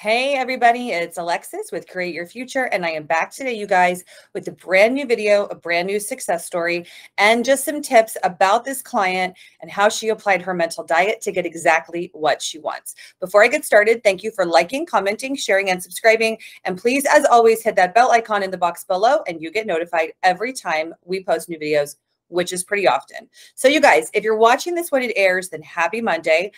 Hey everybody, it's Alexis with Create Your Future, and I am back today, you guys, with a brand new video, a brand new success story, and just some tips about this client and how she applied her mental diet to get exactly what she wants. Before I get started, thank you for liking, commenting, sharing, and subscribing. And please, as always, hit that bell icon in the box below and you get notified every time we post new videos, which is pretty often. So you guys, if you're watching this when it airs, then happy Monday.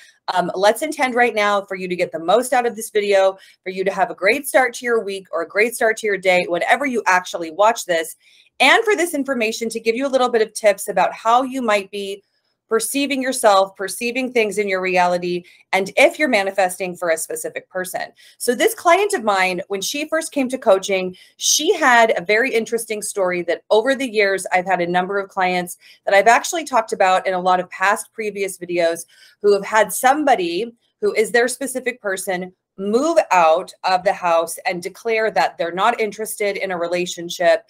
Let's intend right now for you to get the most out of this video, for you to have a great start to your week or a great start to your day, whenever you actually watch this, and for this information to give you a little bit of tips about how you might be perceiving yourself, perceiving things in your reality, and if you're manifesting for a specific person. So this client of mine, when she first came to coaching, she had a very interesting story that over the years, I've had a number of clients that I've actually talked about in a lot of past previous videos who have had somebody who is their specific person move out of the house and declare that they're not interested in a relationship.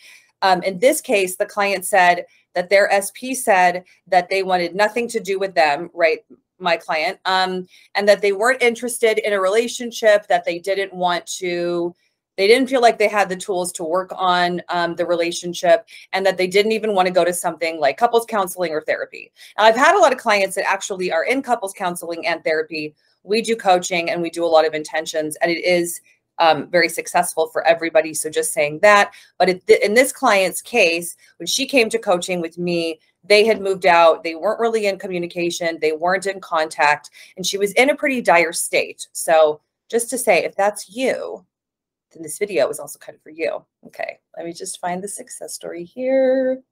In this case, the client said that their SP said that they wanted nothing to do with them, right? My client, and that they weren't interested in a relationship, that they didn't want to, they didn't feel like they had the tools to work on the relationship, and that they didn't even want to go to something like couples counseling or therapy. Now, I've had a lot of clients that actually are in couples counseling and therapy. We do coaching and we do a lot of intentions, and it is very successful for everybody. So just saying that. But in this client's case, when she came to coaching with me, they had moved out. They weren't really in communication. They weren't in contact. And she was in a pretty dire state. So just to say, if that's you, then this video is also kind of for you. Okay, let me just find the success story here.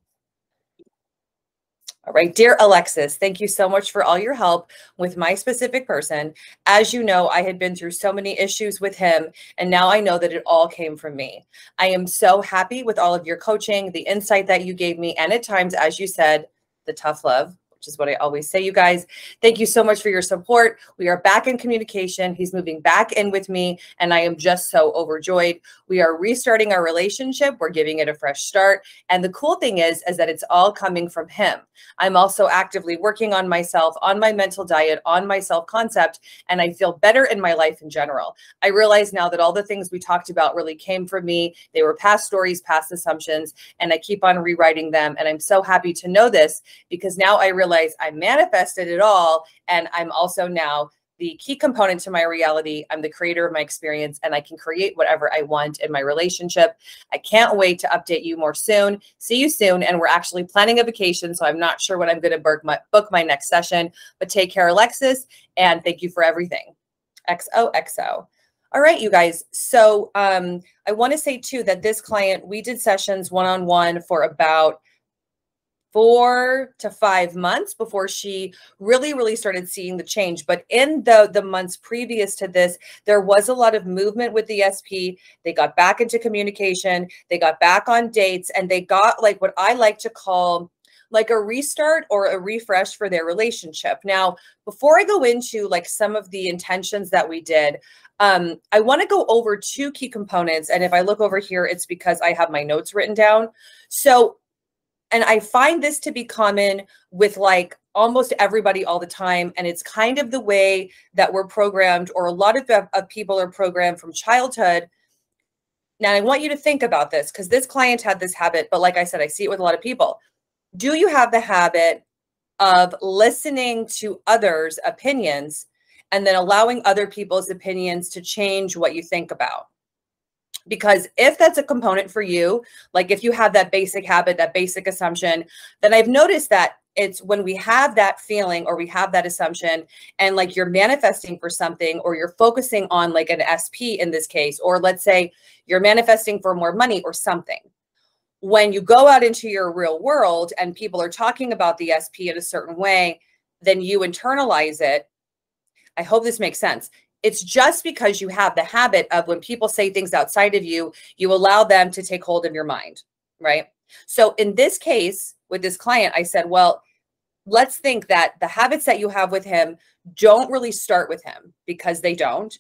All right, dear Alexis, thank you so much for all your help with my specific person. As you know, I had been through so many issues with him, and now I know that it all came from me. I am so happy with all of your coaching, the insight that you gave me, and at times, as you said, the tough love, which is what I always say, you guys. Thank you so much for your support. We are back in communication. He's moving back in with me, and I am just so overjoyed. We are restarting our relationship. We're giving it a fresh start. And the cool thing is that it's all coming from him. I'm also actively working on myself, on my mental diet, on my self-concept, and I feel better in my life in general. I realize now that all the things we talked about really came from me. They were past stories, past assumptions, and I keep on rewriting them. And I'm so happy to know this because now I realize I manifested it all, and I'm also now the key component to my reality. I'm the creator of my experience, and I can create whatever I want in my relationship. I can't wait to update you more soon. See you soon. And we're actually planning a vacation, so I'm not sure when I'm going to book my next session, but take care, Alexis, and thank you for everything. XOXO. All right, you guys. So I want to say too that this client, we did sessions one-on-one for about 4 to 5 months before she really started seeing the change. But in the months previous to this, there was a lot of movement with the SP. They got back into communication. They got back on dates, and they got like what I like to call like a restart or a refresh for their relationship. Now, before I go into like some of the intentions that we did, I want to go over 2 key components. And if I look over here, it's because I have my notes written down. So, and I find this to be common with like almost everybody all the time. And it's kind of the way that we're programmed, or a lot of people are programmed from childhood. Now, I want you to think about this because this client had this habit, but like I said, I see it with a lot of people. Do you have the habit of listening to others' opinions and then allowing other people's opinions to change what you think about? Because if that's a component for you, like if you have that basic habit, that basic assumption, then I've noticed that it's when we have that feeling or we have that assumption and like you're manifesting for something, or you're focusing on like an SP in this case, or let's say you're manifesting for more money or something. When you go out into your real world and people are talking about the SP in a certain way, then you internalize it. I hope this makes sense. It's just because you have the habit of when people say things outside of you, you allow them to take hold of your mind, right? So in this case, with this client, I said, well, let's think that the habits that you have with him don't really start with him, because they don't.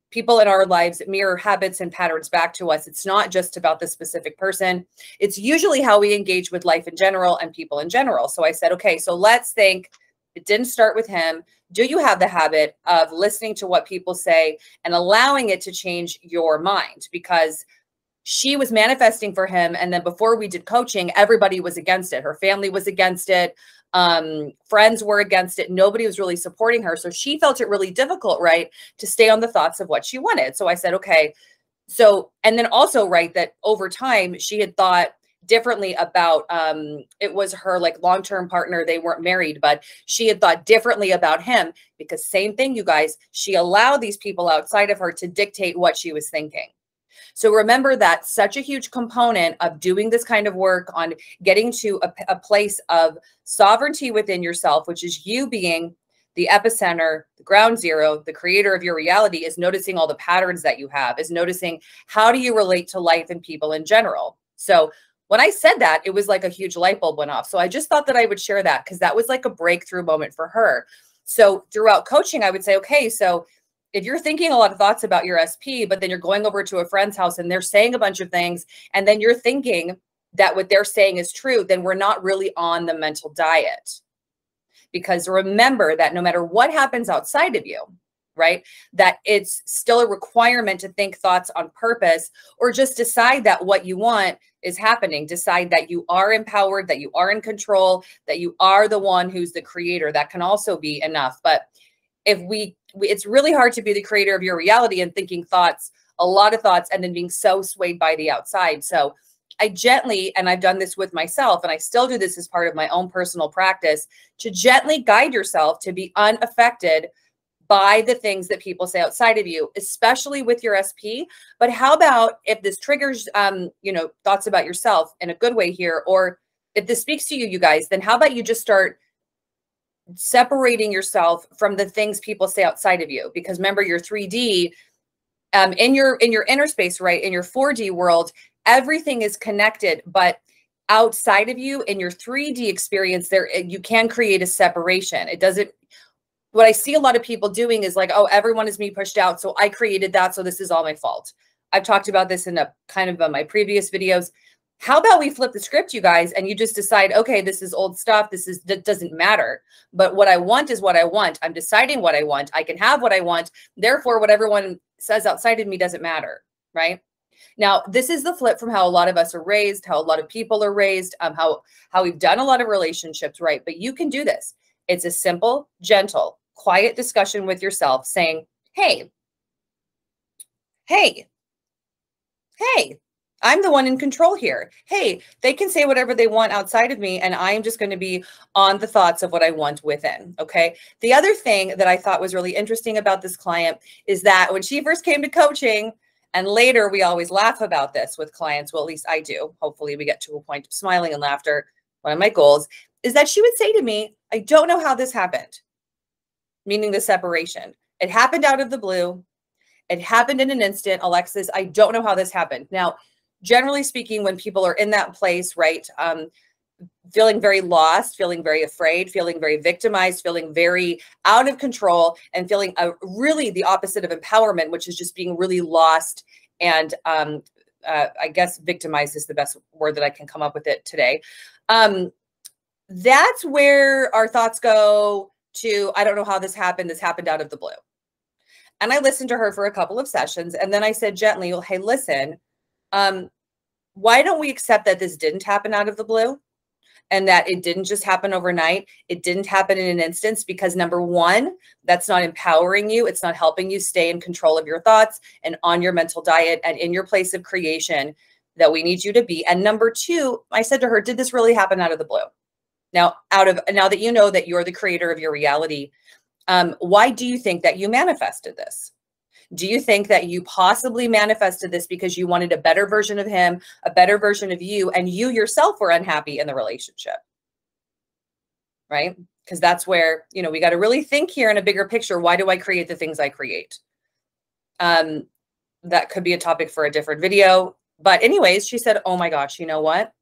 People in our lives mirror habits and patterns back to us. It's not just about the specific person. It's usually how we engage with life in general and people in general. So I said, okay, so let's think It didn't start with him. Do you have the habit of listening to what people say and allowing it to change your mind? Because she was manifesting for him. And then before we did coaching, everybody was against it. Her family was against it. Friends were against it. Nobody was really supporting her. So she felt it really difficult, right, to stay on the thoughts of what she wanted. So I said, okay. So, and then also, right, that over time she had thought differently about, it was her like long-term partner. They weren't married, but she had thought differently about him because same thing, you guys, she allowed these people outside of her to dictate what she was thinking. So remember that such a huge component of doing this kind of work on getting to a place of sovereignty within yourself, which is you being the epicenter, the ground zero, the creator of your reality, is noticing all the patterns that you have, is noticing how do you relate to life and people in general. So when I said that, it was like a huge light bulb went off. So I just thought that I would share that because that was like a breakthrough moment for her. So throughout coaching, I would say, okay, so if you're thinking a lot of thoughts about your SP, but then you're going over to a friend's house and they're saying a bunch of things, and then you're thinking that what they're saying is true, then we're not really on the mental diet. Because remember that no matter what happens outside of you, right, that it's still a requirement to think thoughts on purpose, or just decide that what you want is happening. Decide that you are empowered, that you are in control, that you are the one who's the creator. That can also be enough. But if it's really hard to be the creator of your reality and thinking thoughts, a lot of thoughts, and then being so swayed by the outside. So I gently, and I've done this with myself, and I still do this as part of my own personal practice, to gently guide yourself to be unaffected by the things that people say outside of you, especially with your SP. But how about if this triggers, thoughts about yourself in a good way here, or if this speaks to you, you guys, then how about you just start separating yourself from the things people say outside of you? Because remember, your 3D, in your inner space, right, in your 4D world, everything is connected, but outside of you in your 3D experience, there you can create a separation. It doesn't. What I see a lot of people doing is like, oh, everyone is me pushed out, so I created that, so this is all my fault. I've talked about this in a kind of my previous videos. How about we flip the script, you guys, and you just decide, okay, this is old stuff. That doesn't matter. But what I want is what I want. I'm deciding what I want. I can have what I want. Therefore, what everyone says outside of me doesn't matter, right? Now, this is the flip from how a lot of us are raised, how a lot of people are raised, how we've done a lot of relationships, right? But you can do this. It's a simple, gentle, quiet discussion with yourself saying, hey, I'm the one in control here. Hey, they can say whatever they want outside of me, and I'm just going to be on the thoughts of what I want within, okay? The other thing that I thought was really interesting about this client is that when she first came to coaching, and later we always laugh about this with clients, well, at least I do. Hopefully we get to a point of smiling and laughter. One of my goals is that she would say to me, I don't know how this happened, meaning the separation. It happened out of the blue. It happened in an instant. Alexis, I don't know how this happened. Now, generally speaking, when people are in that place, right, feeling very lost, feeling very afraid, feeling very victimized, feeling very out of control, and feeling really the opposite of empowerment, which is just being really lost and I guess victimized is the best word that I can come up with it today. That's where our thoughts go to, I don't know how this happened out of the blue. And I listened to her for a couple of sessions, and then I said gently, well, hey, listen, why don't we accept that this didn't happen out of the blue, and that it didn't just happen overnight? It didn't happen in an instance because, number one, that's not empowering you. It's not helping you stay in control of your thoughts and on your mental diet and in your place of creation that we need you to be. And number two, I said to her, did this really happen out of the blue? Now that you know that you're the creator of your reality, why do you think that you manifested this? Do you think that you possibly manifested this because you wanted a better version of him, a better version of you, and you yourself were unhappy in the relationship? Right? Because that's where, we got to really think here in a bigger picture. Why do I create the things I create? That could be a topic for a different video. But anyways, she said, oh my gosh, you know what?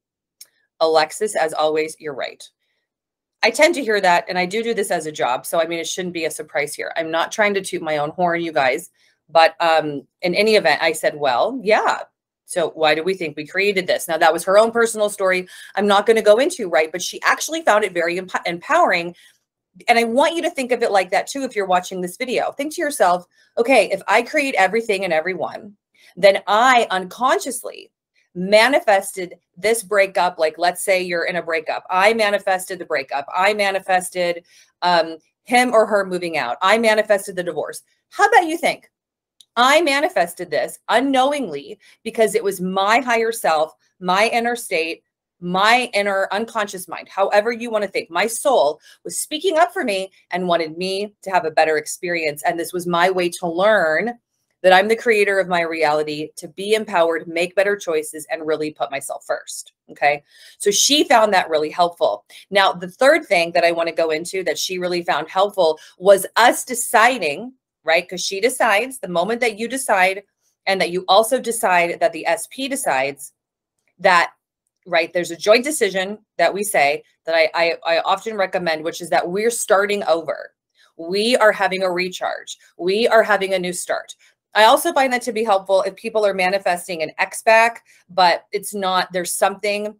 Alexis, as always, you're right. I tend to hear that, and I do this as a job. So, I mean, it shouldn't be a surprise here. I'm not trying to toot my own horn, you guys. But in any event, I said, well, yeah. So why do we think we created this? Now, that was her own personal story. I'm not going to go into, right? But she actually found it very empowering And I want you to think of it like that too. If you're watching this video, think to yourself, okay, if I create everything and everyone, then I unconsciously manifested this breakup. Like, let's say you're in a breakup. I manifested the breakup. I manifested him or her moving out. I manifested the divorce. How about you think? I manifested this unknowingly because it was my higher self, my inner state, my inner unconscious mind, however you want to think. My soul was speaking up for me and wanted me to have a better experience. And this was my way to learn that I'm the creator of my reality, to be empowered, make better choices, and really put myself first. Okay. So she found that really helpful. Now, the third thing that I want to go into that she really found helpful was us deciding, right? Because she decides the moment that you decide, and that you also decide that the SP decides that, right? There's a joint decision that we say that I often recommend, which is that we're starting over. We are having a recharge. We are having a new start. I also find that to be helpful if people are manifesting an X back, but it's not, there's something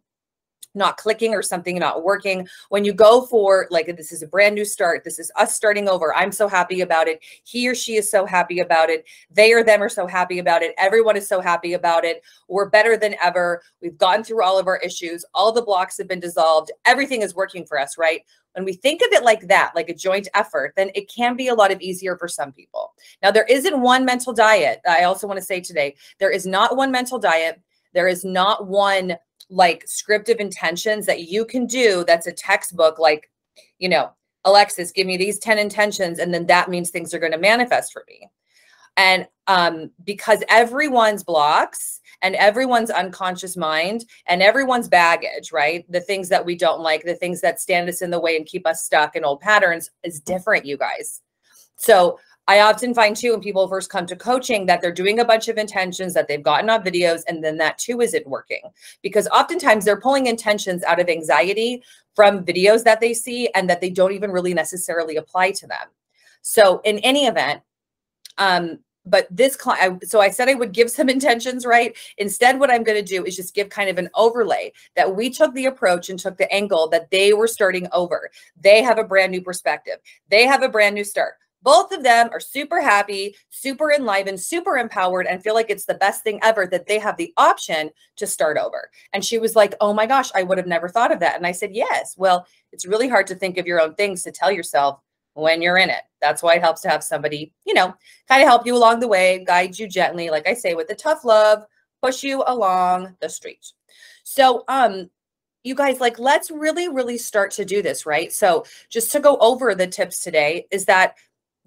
not clicking or something not working. When you go for like, this is a brand new start, this is us starting over, I'm so happy about it, he or she is so happy about it, they or them are so happy about it, everyone is so happy about it, we're better than ever, we've gone through all of our issues, all the blocks have been dissolved, everything is working for us, right? When we think of it like that, like a joint effort, then it can be a lot of easier for some people. Now, there isn't one mental diet. I also want to say today, there is not one mental diet. There is not one like script of intentions that you can do that's a textbook, like, you know, Alexis, give me these 10 intentions, and then that means things are going to manifest for me. And because everyone's blocks and everyone's unconscious mind and everyone's baggage, right? The things that we don't like, the things that stand us in the way and keep us stuck in old patterns is different, you guys. So I often find too, when people first come to coaching, that they're doing a bunch of intentions that they've gotten on videos, and then that too isn't working, because oftentimes they're pulling intentions out of anxiety from videos that they see and that they don't even really necessarily apply to them. So in any event, but this client, so I said I would give some intentions, right? Instead, what I'm going to do is just give kind of an overlay that we took the approach and took the angle that they were starting over. They have a brand new perspective. They have a brand new start. Both of them are super happy, super enlivened, super empowered, and feel like it's the best thing ever that they have the option to start over. And she was like, oh my gosh, I would have never thought of that. And I said, yes, well, it's really hard to think of your own things to tell yourself when you're in it. That's why it helps to have somebody, you know, kind of help you along the way, guide you gently, like I say, with the tough love, push you along the street. So, you guys, like, let's really, really start to do this, right? So just to go over the tips today is that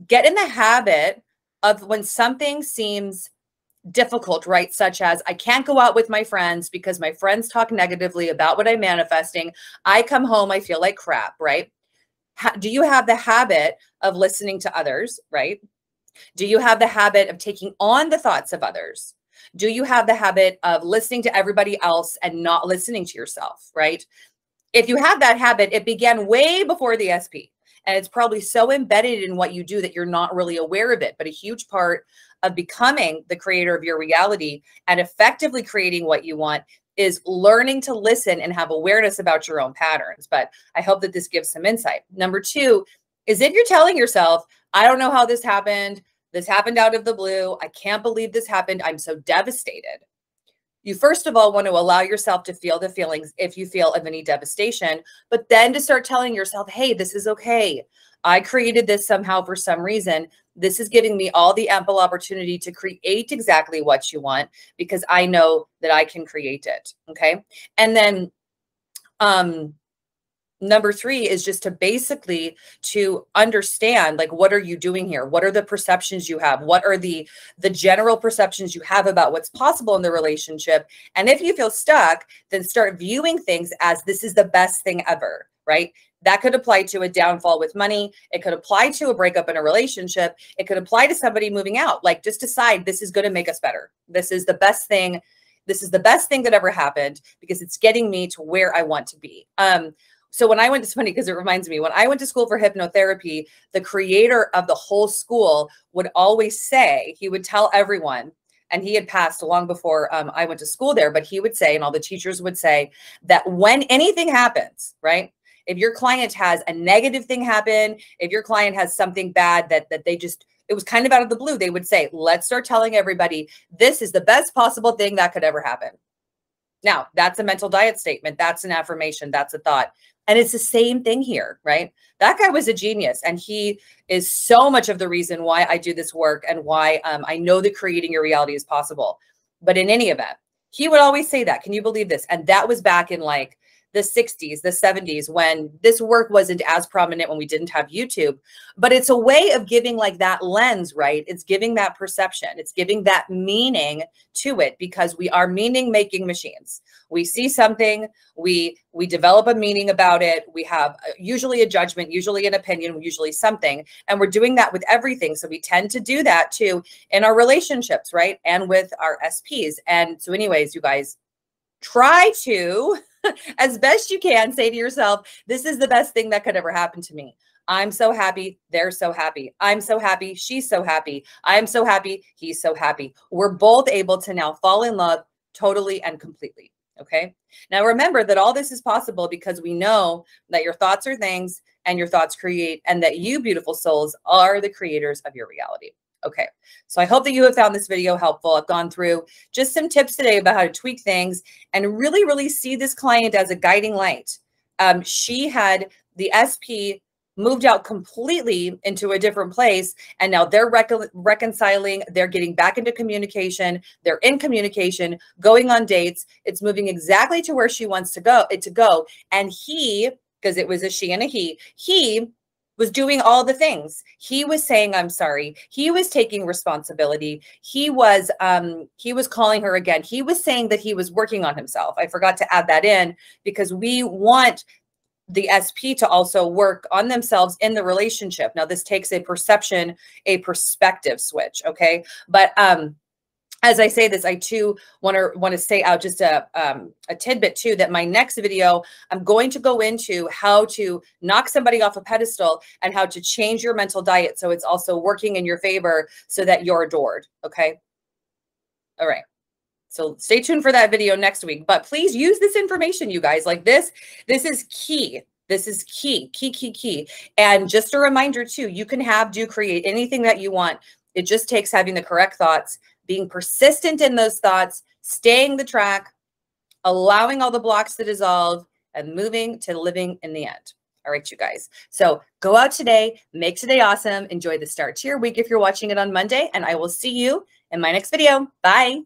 get in the habit of when something seems difficult, right? Such as I can't go out with my friends because my friends talk negatively about what I'm manifesting. I come home, I feel like crap, right? Do you have the habit of listening to others, right? Do you have the habit of taking on the thoughts of others? Do you have the habit of listening to everybody else and not listening to yourself, right? If you have that habit, it began way before the SP. And it's probably so embedded in what you do that you're not really aware of it. But a huge part of becoming the creator of your reality and effectively creating what you want is learning to listen and have awareness about your own patterns. But I hope that this gives some insight. Number two is if you're telling yourself, I don't know how this happened. This happened out of the blue. I can't believe this happened. I'm so devastated. You first of all want to allow yourself to feel the feelings if you feel of any devastation, but then to start telling yourself, hey, this is okay. I created this somehow for some reason. This is giving me all the ample opportunity to create exactly what you want because I know that I can create it. Okay. And then, number three is just to basically to understand, like, what are you doing here? What are the perceptions you have? What are the general perceptions you have about what's possible in the relationship? And if you feel stuck, then start viewing things as this is the best thing ever, right? That could apply to a downfall with money. It could apply to a breakup in a relationship. It could apply to somebody moving out. Like, just decide this is going to make us better. This is the best thing. This is the best thing that ever happened because it's getting me to where I want to be. So when I went to, it's funny because it reminds me, when I went to school for hypnotherapy, the creator of the whole school would always say, he would tell everyone, and he had passed long before I went to school there, but he would say, and all the teachers would say, that when anything happens, right? If your client has a negative thing happen, if your client has something bad that they just, it was kind of out of the blue, they would say, let's start telling everybody this is the best possible thing that could ever happen. Now, that's a mental diet statement. That's an affirmation. That's a thought. And it's the same thing here, right? That guy was a genius. And he is so much of the reason why I do this work and why I know that creating your reality is possible. But in any event, he would always say that. Can you believe this? And that was back in like the 60s, the 70s, when this work wasn't as prominent, when we didn't have YouTube. But it's a way of giving like that lens, right? It's giving that perception. It's giving that meaning to it, because we are meaning-making machines. We see something, we develop a meaning about it. We have usually a judgment, usually an opinion, usually something. And we're doing that with everything. So we tend to do that too in our relationships, right? And with our SPs. And so anyways, you guys, try to, as best you can, say to yourself, this is the best thing that could ever happen to me. I'm so happy. They're so happy. I'm so happy. She's so happy. I'm so happy. He's so happy. We're both able to now fall in love totally and completely. Okay. Now remember that all this is possible because we know that your thoughts are things and your thoughts create, and that you, beautiful souls, are the creators of your reality. Okay, so I hope that you have found this video helpful. I've gone through just some tips today about how to tweak things and really, really see this client as a guiding light. She had the SP moved out completely into a different place, and now they're reconciling. They're getting back into communication. They're in communication, going on dates. It's moving exactly to where she wants to go. And he, because it was a she and a he was doing all the things. He was saying, I'm sorry. He was taking responsibility. He was calling her again. He was saying that he was working on himself. I forgot to add that in, because we want the SP to also work on themselves in the relationship. Now, this takes a perspective switch. Okay. But, as I say this, I too want to say out just a tidbit too, that my next video, I'm going to go into how to knock somebody off a pedestal and how to change your mental diet so it's also working in your favor so that you're adored. Okay. All right. So stay tuned for that video next week, but please use this information, you guys. Like this is key. This is key. And just a reminder too, you can create anything that you want. It just takes having the correct thoughts, being persistent in those thoughts, staying the track, allowing all the blocks to dissolve, and moving to living in the end. All right, you guys. So go out today, make today awesome. Enjoy the start to your week if you're watching it on Monday, and I will see you in my next video. Bye.